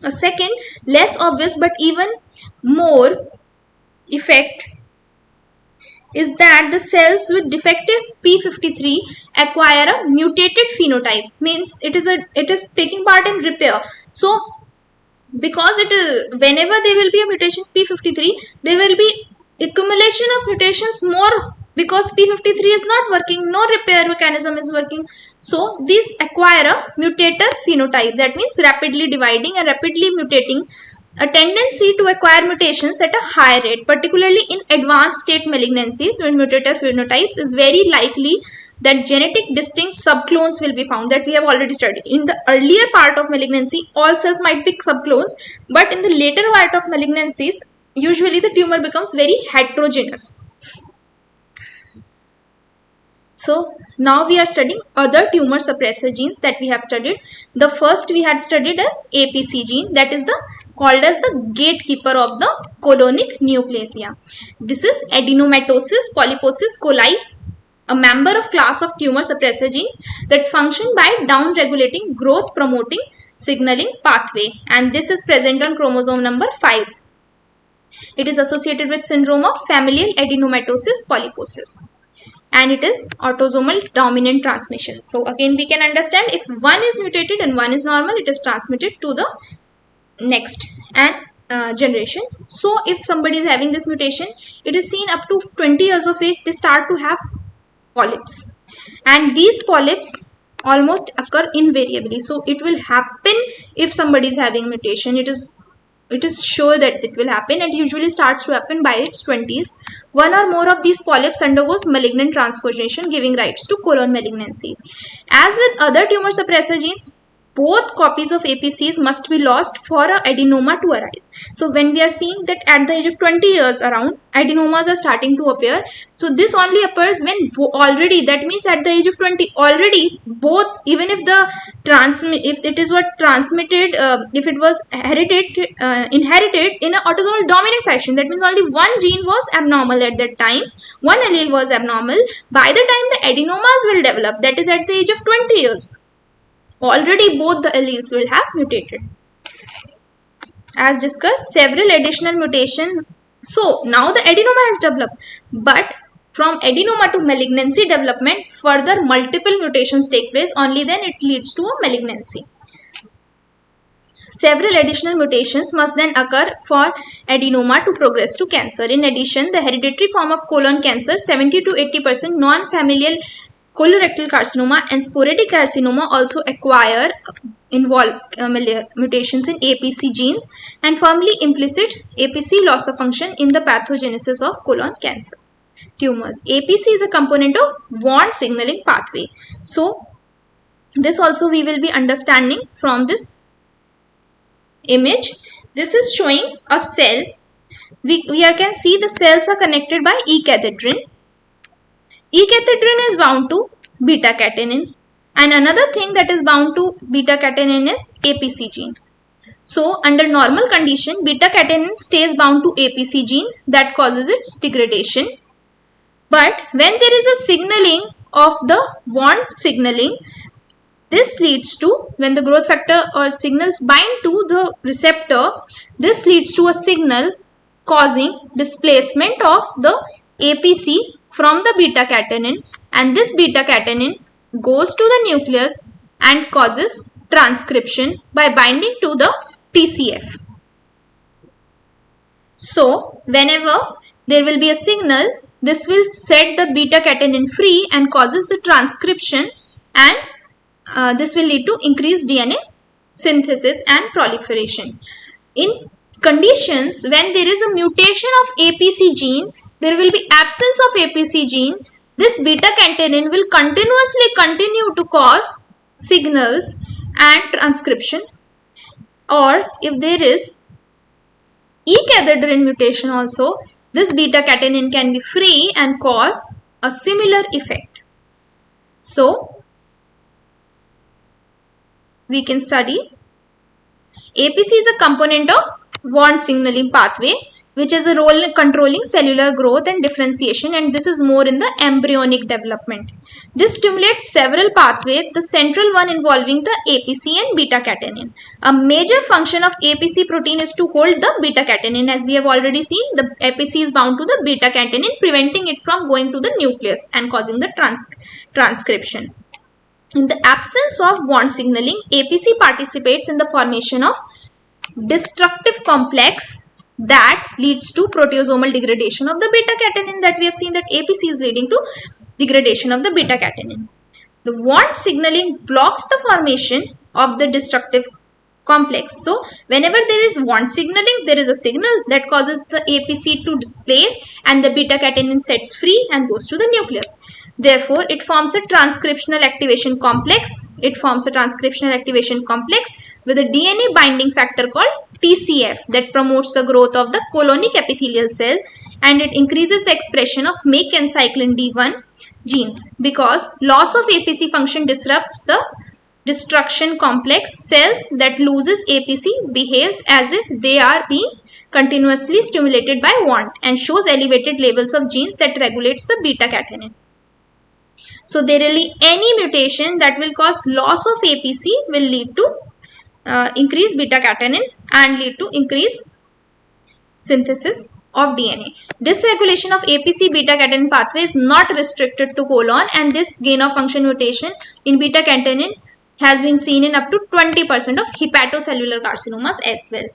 A: A second, less obvious but even more effect is that the cells with defective p53 acquire a mutated phenotype, means it is taking part in repair. So because whenever there will be a mutation p53, there will be accumulation of mutations more, because p53 is not working, no repair mechanism is working. So these acquire a mutator phenotype, that means rapidly dividing and rapidly mutating, a tendency to acquire mutations at a high rate, particularly in advanced state malignancies. When mutator phenotypes is very likely that genetic distinct subclones will be found, that we have already studied. In the earlier part of malignancy, all cells might be subclones, but in the later part of malignancies, usually the tumor becomes very heterogeneous. So now we are studying other tumor suppressor genes that we have studied. The first we had studied as APC gene, that is called as the gatekeeper of the colonic neoplasia. This is adenomatosis polyposis coli, a member of class of tumor suppressor genes that function by down-regulating growth promoting signaling pathway, and this is present on chromosome number 5. It is associated with syndrome of familial adenomatosis polyposis, and it is autosomal dominant transmission. So again we can understand, if one is mutated and one is normal, it is transmitted to the next. And generation. So if somebody is having this mutation, it is seen up to 20 years of age, they start to have polyps, and these polyps almost occur invariably. So it will happen if somebody is having mutation. It is sure that it will happen, and usually starts to happen by its 20s. One or more of these polyps undergoes malignant transformation, giving rise to colon malignancies. As with other tumor suppressor genes, both copies of APCs must be lost for a adenoma to arise. So when we are seeing that at the age of 20 years around, adenomas are starting to appear. So this only appears when already, that means at the age of 20 already both, even if if it is what transmitted, if it was inherited in an autosomal dominant fashion, that means only one gene was abnormal at that time, one allele was abnormal. By the time the adenomas will develop, that is at the age of 20 years, already both the alleles will have mutated. As discussed, several additional mutations. So now the adenoma has developed, but from adenoma to malignancy development, further multiple mutations take place. Only then it leads to a malignancy. Several additional mutations must then occur for adenoma to progress to cancer. In addition, the hereditary form of colon cancer, 70 to 80% non-familial colorectal carcinoma and sporadic carcinoma also involve mutations in APC genes and firmly implicit APC loss of function in the pathogenesis of colon cancer tumors. APC is a component of WANT signaling pathway. So this also we will be understanding from this image. This is showing a cell. We can see the cells are connected by E-cathedrin. E-cathedrin is bound to beta-catenin, and another thing that is bound to beta-catenin is APC gene. So under normal condition, beta-catenin stays bound to APC gene, that causes its degradation. But when there is a signaling of the WANT signaling, this leads to, when the growth factor or signals bind to the receptor, this leads to a signal causing displacement of the APC from the beta-catenin, and this beta-catenin goes to the nucleus and causes transcription by binding to the TCF. So whenever there will be a signal, this will set the beta-catenin free and causes the transcription, and this will lead to increased DNA synthesis and proliferation. In conditions when there is a mutation of APC gene, there will be absence of APC gene, this beta-catenin will continuously continue to cause signals and transcription. Or if there is E-cathedrin mutation also, this beta-catenin can be free and cause a similar effect. So we can study APC is a component of WANT signaling pathway, which has a role in controlling cellular growth and differentiation, and this is more in the embryonic development. This stimulates several pathways, the central one involving the APC and beta-catenin. A major function of APC protein is to hold the beta-catenin. As we have already seen, the APC is bound to the beta-catenin, preventing it from going to the nucleus and causing the transcription. In the absence of WANT signaling, APC participates in the formation of destructive complex that leads to proteasomal degradation of the beta-catenin, that we have seen that APC is leading to degradation of the beta-catenin. The WANT signaling blocks the formation of the destructive complex. So whenever there is WANT signaling, there is a signal that causes the APC to displace and the beta-catenin sets free and goes to the nucleus. Therefore, it forms a transcriptional activation complex. It forms a transcriptional activation complex with a DNA binding factor called TCF that promotes the growth of the colonic epithelial cell, and it increases the expression of MYC and cyclin D1 genes, because loss of APC function disrupts the destruction complex. Cells that loses APC behaves as if they are being continuously stimulated by WANT and shows elevated levels of genes that regulates the beta-catenin. So there will be any mutation that will cause loss of APC will lead to increase beta-catenin and lead to increase synthesis of DNA. Dysregulation of APC beta-catenin pathway is not restricted to colon, and this gain of function mutation in beta-catenin has been seen in up to 20% of hepatocellular carcinomas as well.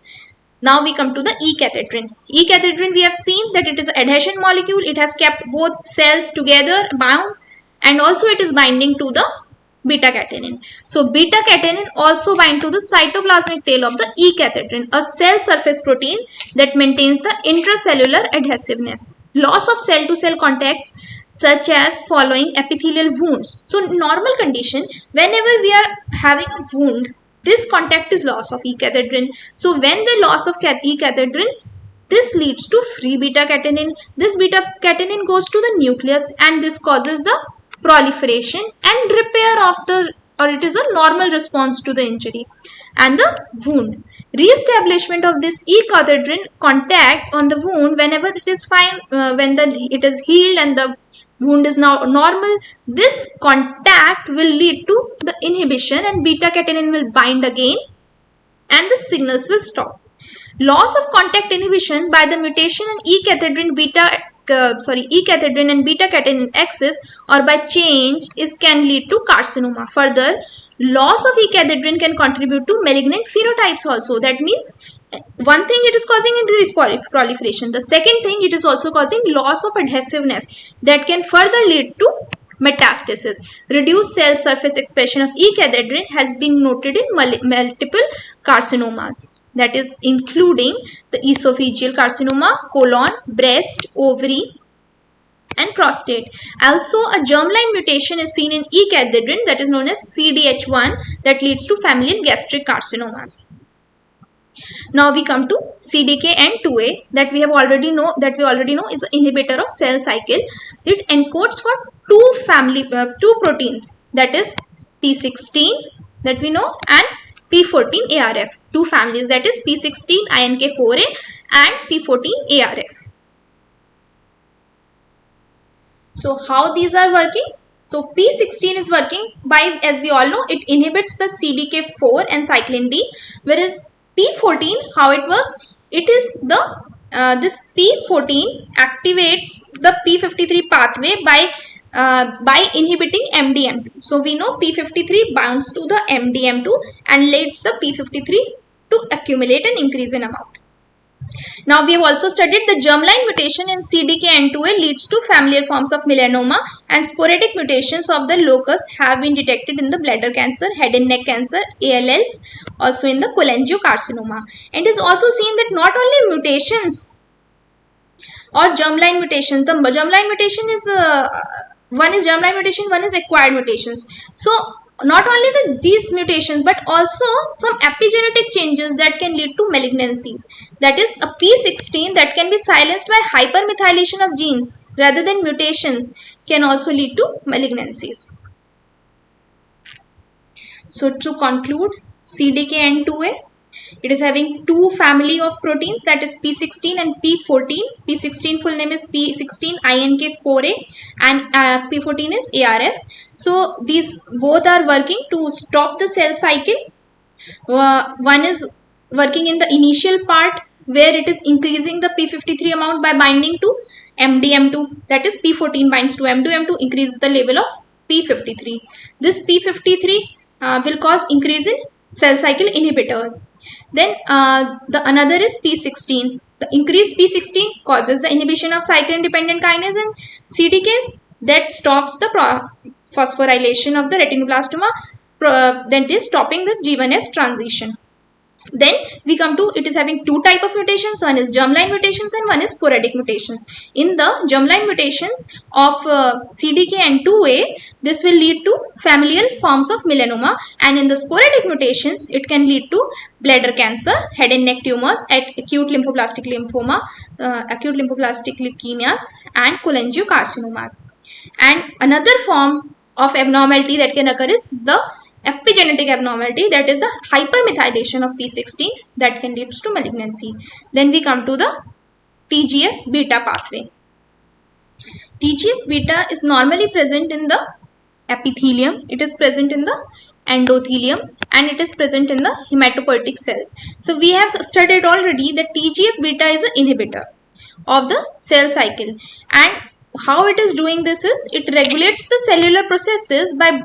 A: Now we come to the E-cathedrin. E-cathedrin, we have seen that it is an adhesion molecule. It has kept both cells together bound, and also it is binding to the beta-catenin. So beta-catenin also bind to the cytoplasmic tail of the E-cathedrin, a cell surface protein that maintains the intracellular adhesiveness. Loss of cell-to-cell contacts such as following epithelial wounds. So normal condition, whenever we are having a wound, this contact is loss of E-cathedrin. So when the loss of E-cathedrin, this leads to free beta-catenin. This beta-catenin goes to the nucleus, and this causes the proliferation and repair of the, or it is a normal response to the injury and the wound. Re-establishment of this E-cathedrin contact on the wound whenever it is fine, when it is healed and the wound is now normal, this contact will lead to the inhibition, and beta-catenin will bind again and the signals will stop. Loss of contact inhibition by the mutation in E-cathedrin and beta-catenin axis or by change can lead to carcinoma. Further, loss of E-cathedrin can contribute to malignant phenotypes also. That means one thing, it is causing increased proliferation. The second thing, it is also causing loss of adhesiveness that can further lead to metastasis. Reduced cell surface expression of E-cathedrin has been noted in multiple carcinomas, that is including the esophageal carcinoma, colon, breast, ovary and prostate. Also, a germline mutation is seen in E-cathedrin, that is known as CDH1, that leads to familial gastric carcinomas. Now we come to CDKN2A, that we already know is an inhibitor of cell cycle. It encodes for two proteins, that is P16 that we know and P14 ARF. Two families, that is P16 INK4A and P14 ARF. So how these are working? So P16 is working by, as we all know, it inhibits the CDK4 and cyclin D, whereas P14, how it works? It is the this P14 activates the P53 pathway by inhibiting MDM2. So we know P53 binds to the MDM2 and leads the P53 to accumulate and increase in amount. Now we have also studied the germline mutation in CDKN2A leads to familial forms of melanoma, and sporadic mutations of the locus have been detected in the bladder cancer, head and neck cancer, ALLs, also in the cholangiocarcinoma. And it is also seen that not only mutations or germline mutations, the germline mutation is one is germline mutation, one is acquired mutations. So not only these mutations, but also some epigenetic changes that can lead to malignancies. That is, a P16 that can be silenced by hypermethylation of genes rather than mutations can also lead to malignancies. So to conclude, CDKN2A, it is having two family of proteins, that is P16 and P14. P16 full name is P16 INK4A and P14 is ARF. So these both are working to stop the cell cycle. One is working in the initial part where it is increasing the P53 amount by binding to MDM2, that is P14 binds to MDM2, increases the level of P53. This P53 will cause increase in cell cycle inhibitors. Then the another is P16. The increased P16 causes the inhibition of cyclin dependent kinase and CDKs that stops the phosphorylation of the retinoblastoma, then it is stopping the G1S transition. Then we come to, it is having two type of mutations, one is germline mutations and one is sporadic mutations. In the germline mutations of CDKN2A, this will lead to familial forms of melanoma, and in the sporadic mutations, it can lead to bladder cancer, head and neck tumors, acute lymphoblastic lymphoma, acute lymphoblastic leukemias and cholangiocarcinomas. And another form of abnormality that can occur is the epigenetic abnormality, that is the hypermethylation of P16 that can lead to malignancy. Then we come to the TGF beta pathway. TGF beta is normally present in the epithelium, it is present in the endothelium, and it is present in the hematopoietic cells. So we have studied already that TGF beta is an inhibitor of the cell cycle, and how it is doing this is it regulates the cellular processes by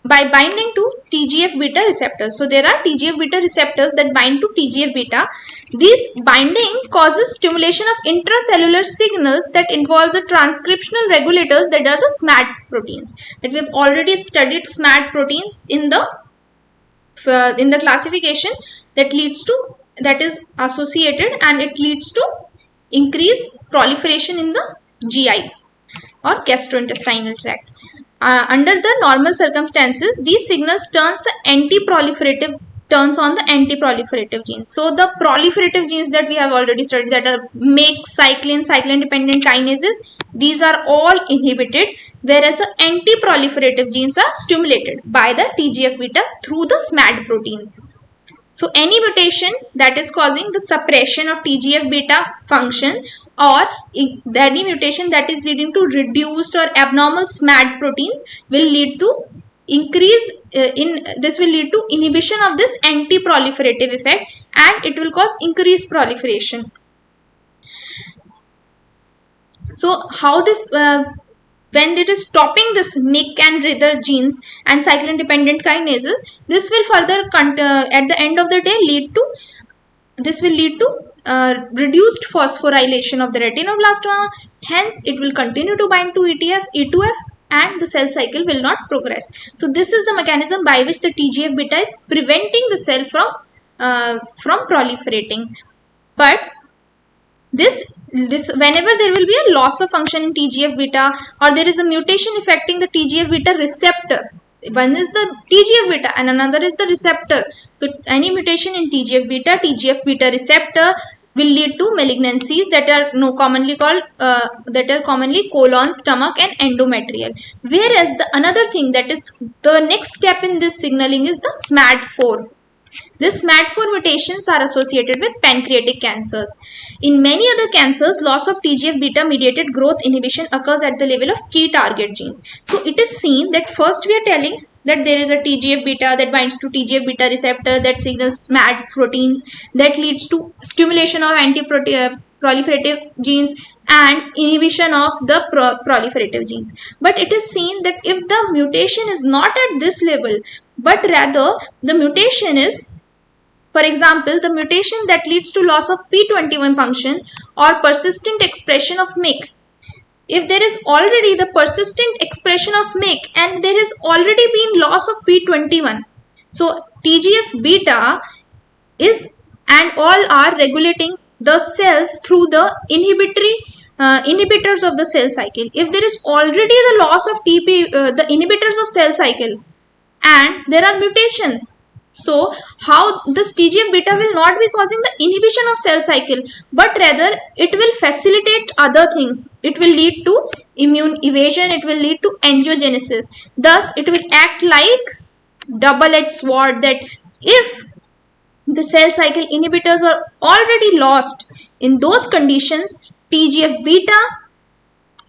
A: by binding to TGF beta receptors. So there are TGF beta receptors that bind to TGF beta. This binding causes stimulation of intracellular signals that involve the transcriptional regulators, that are the SMAD proteins. That we have already studied SMAD proteins in the classification, that is associated, and it leads to increased proliferation in the GI or gastrointestinal tract. Under the normal circumstances, these signals turns on the anti-proliferative genes. So the proliferative genes that we have already studied, that are MYC, cyclin dependent kinases, these are all inhibited, whereas the anti-proliferative genes are stimulated by the TGF beta through the SMAD proteins. So any mutation that is causing the suppression of TGF beta function, or any mutation that is leading to reduced or abnormal SMAD proteins, will lead to inhibition of this anti-proliferative effect, and it will cause increased proliferation. So how this when it is stopping this MYC and RITHR genes and cyclin dependent kinases, this will further at the end of the day lead to reduced phosphorylation of the retinoblastoma. Hence it will continue to bind to E2F, and the cell cycle will not progress. So this is the mechanism by which the TGF beta is preventing the cell from proliferating. But this whenever there will be a loss of function in TGF beta, or there is a mutation affecting the TGF beta receptor, one is the TGF beta and another is the receptor. So any mutation in TGF beta receptor will lead to malignancies that are commonly called colon, stomach and endometrial. Whereas the another thing, that is the next step in this signaling, is the SMAD4. This SMAD4 mutations are associated with pancreatic cancers. In many other cancers, loss of TGF beta mediated growth inhibition occurs at the level of key target genes. So it is seen that first we are telling that there is a TGF beta that binds to TGF beta receptor that signals SMAD proteins, that leads to stimulation of anti-proliferative genes and inhibition of the proliferative genes. But it is seen that if the mutation is not at this level, but rather the mutation is, for example, the mutation that leads to loss of P21 function or persistent expression of MYC. If there is already the persistent expression of MYC and there has already been loss of P21, so TGF beta is and all are regulating the cells through the inhibitors of the cell cycle. If there is already the loss of the inhibitors of cell cycle and there are mutations, so how this TGF beta will not be causing the inhibition of cell cycle, but rather it will facilitate other things. It will lead to immune evasion, it will lead to angiogenesis. Thus it will act like double-edged sword, that if the cell cycle inhibitors are already lost, in those conditions TGF beta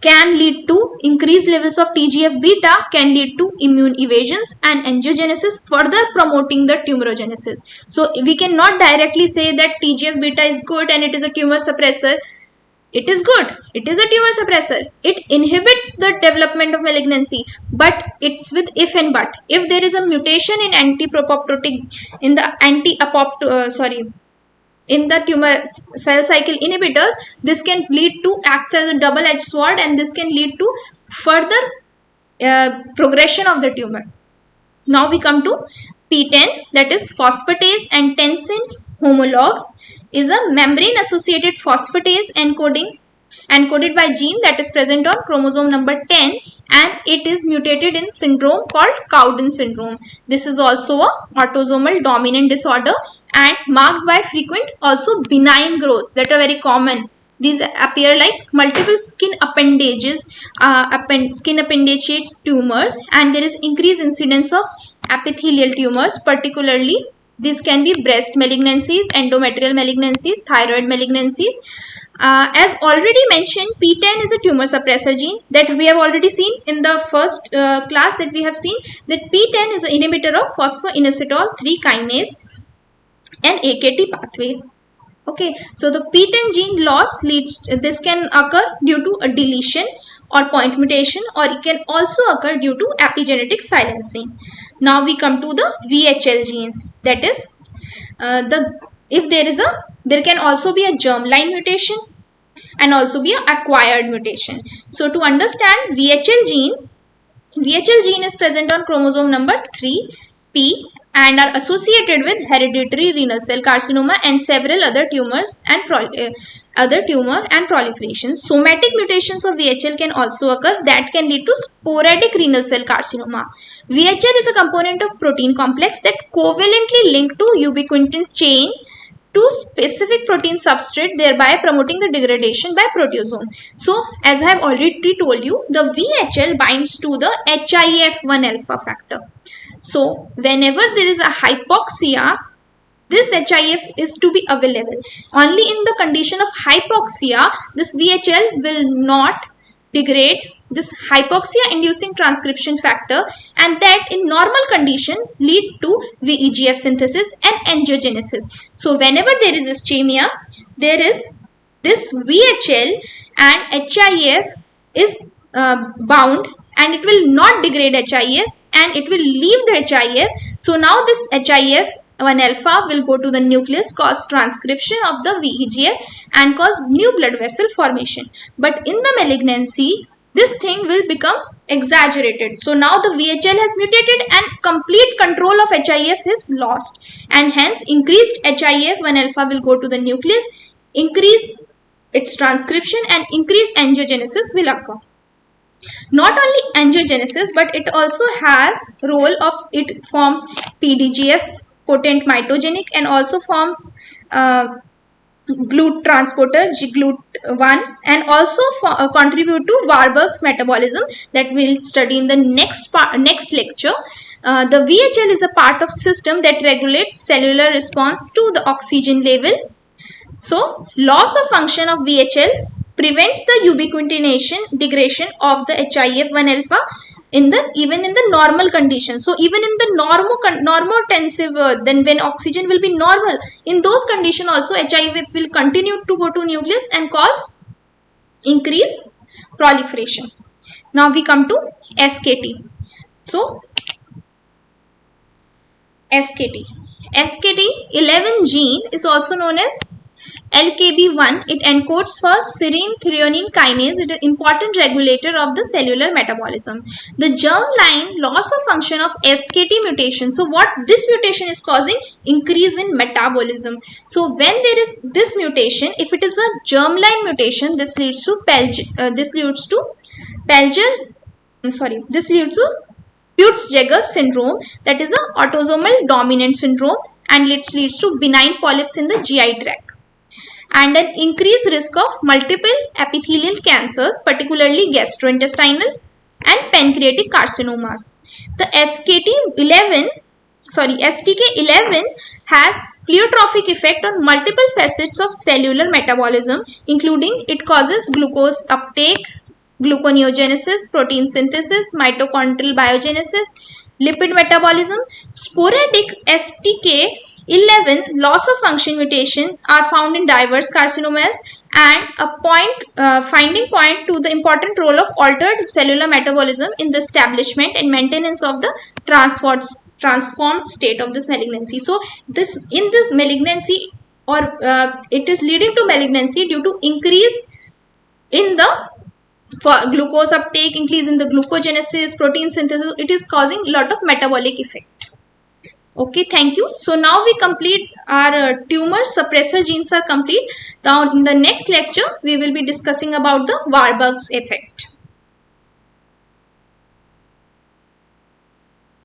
A: can lead to increased levels of TGF beta, can lead to immune evasions and angiogenesis, further promoting the tumorigenesis. So we cannot directly say that TGF beta is good and it is a tumor suppressor. It is good, it is a tumor suppressor, it inhibits the development of malignancy, but it's with if and but. If there is a mutation in in the tumor cell cycle inhibitors, this can lead to act as a double-edged sword, and this can lead to further progression of the tumor. Now we come to PTEN, that is phosphatase and tensin homolog, is a membrane associated phosphatase encoded by gene that is present on chromosome number 10, and it is mutated in syndrome called Cowden syndrome. This is also a autosomal dominant disorder and marked by frequent also benign growths that are very common. These appear like multiple skin appendages, skin appendage tumors, and there is increased incidence of epithelial tumors. Particularly these can be breast malignancies, endometrial malignancies, thyroid malignancies. As already mentioned, PTEN is a tumor suppressor gene that we have already seen in the first class, that we have seen that PTEN is an inhibitor of phosphoinositol 3 kinase and AKT pathway. Okay, so the PTEN gene loss this can occur due to a deletion or point mutation, or it can also occur due to epigenetic silencing. Now we come to the VHL gene. That is, if there can also be a germline mutation and also be an acquired mutation. So to understand VHL gene is present on chromosome number 3p and are associated with hereditary renal cell carcinoma and several other tumors and proliferation. Somatic mutations of VHL can also occur that can lead to sporadic renal cell carcinoma. VHL is a component of protein complex that covalently linked to ubiquitin chain to specific protein substrate, thereby promoting the degradation by proteasome. So, as I have already told you, the VHL binds to the HIF-1 alpha factor. So, whenever there is a hypoxia, this HIF is to be available. Only in the condition of hypoxia, this VHL will not degrade this hypoxia inducing transcription factor, and that in normal condition lead to VEGF synthesis and angiogenesis. So whenever there is ischemia, there is this VHL and HIF is bound, and it will not degrade HIF and it will leave the HIF. So now this HIF-1 alpha will go to the nucleus, cause transcription of the VEGF and cause new blood vessel formation. But in the malignancy, this thing will become exaggerated. So now the VHL has mutated and complete control of HIF is lost, and hence increased HIF-1 alpha will go to the nucleus, increase its transcription and increased angiogenesis will occur. Not only angiogenesis, but it also has role of, it forms PDGF, potent mitogenic, and also forms GLUT transporter, GLUT1, and also contribute to Warburg's metabolism that we'll study in the next lecture. The VHL is a part of system that regulates cellular response to the oxygen level. So, loss of function of VHL prevents the ubiquitination degradation of the HIF-1 alpha even in the normal condition. So even in the normotensive, then when oxygen will be normal, in those conditions also HIF will continue to go to nucleus and cause increase proliferation. Now we come to SKT. So SKT11 gene is also known as LKB1. It encodes for serine threonine kinase. It is an important regulator of the cellular metabolism. The germline loss of function of SKT mutation. So what this mutation is causing? Increase in metabolism. So when there is this mutation, if it is a germline mutation, this leads to Peutz-Jeghers syndrome, that is a autosomal dominant syndrome, and it leads to benign polyps in the GI tract and an increased risk of multiple epithelial cancers, particularly gastrointestinal and pancreatic carcinomas. The STK11 has pleiotropic effect on multiple facets of cellular metabolism, including it causes glucose uptake, gluconeogenesis, protein synthesis, mitochondrial biogenesis, lipid metabolism. Sporadic STK11 loss of function mutation are found in diverse carcinomas, and finding point to the important role of altered cellular metabolism in the establishment and maintenance of the transformed state of this malignancy. So this malignancy, or it is leading to malignancy due to increase in the glucose uptake, increase in the glucogenesis, protein synthesis. It is causing a lot of metabolic effect. Okay, thank you. So now we complete our tumor suppressor genes are complete. Now in the next lecture we will be discussing about the Warburg's effect.